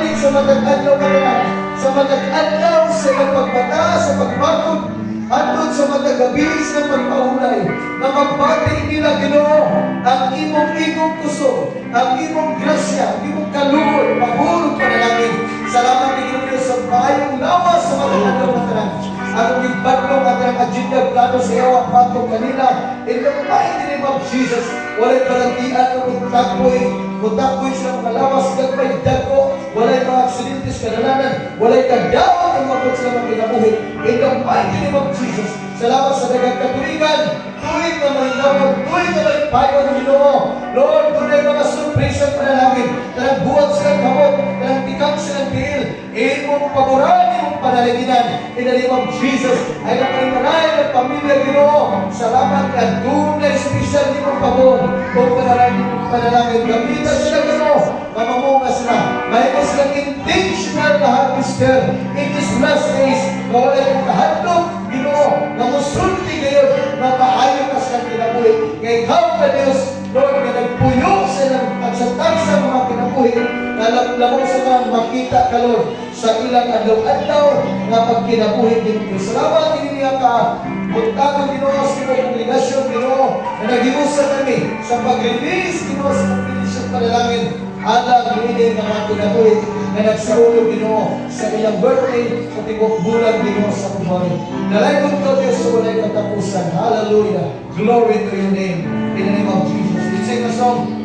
balik sa matag-adlaw kananan, sa matag-adlaw sa iyong pagbata, sa pagbakod, andun sa matagabi sa pagpahulay, na magbati nila Ginoo ang imong kusog, ang imong grasya, ang imong kaluoy, pahulog panalangin. Salamat Ginoo sa bayong lawas sa matag-adlaw kananan. Ang ibadlong at ang agenda plano sa iyo ang patong kanila. In the mighty name of Jesus, walay palantian o mutakboy sa mga lawas, gagmay dako, walay mga aksidentes kadalanan, walay kadawa ang mabot sila magkinabuhi. In the mighty name of Jesus, salamat sa dagang katuligan, tuwing na mahinawag, tuwing na magpayon ng Ginoo. Lord, tunay mga surpresa panalangin, tanang buhat silang kamot, tanang tikak silang tiil, imong paboran, imong panaliginan. In the name of Jesus, ay napalimanay ng pamilya Ginoo. Salamat at tunay special ni mong pabor o panalangin. Gamitan sila Ginoo, mamamunga sila. Mayroon silang intentional na harvester in these last days. Mawala yung kahadlok Ginoo, na musulti ngayon, na maayo ka sa kinabuhi. Ngay ikaw ka Diyos, Lord, na nagpuyo sa at sa tagsa mga kinabuhi, na lamang sa mga makita ka Lord, sa ilang adlaw-adlaw na pagkinabuhi din. Salamat din niya ka, puntahan Ginoo sa mga kongregasyon Ginoo, na nag-iusa kami sa pag-release Ginoo sa pagpilisyon panalangin, alang meaning ng mga kinabuhi, na nagsaulog Ginoo sa ilang birthday, sa tibok bulan Ginoo sa kumari. Nalayon ko Diyos sa walay katapusan. Hallelujah. Glory to your name. In the name of Jesus. We sing a song.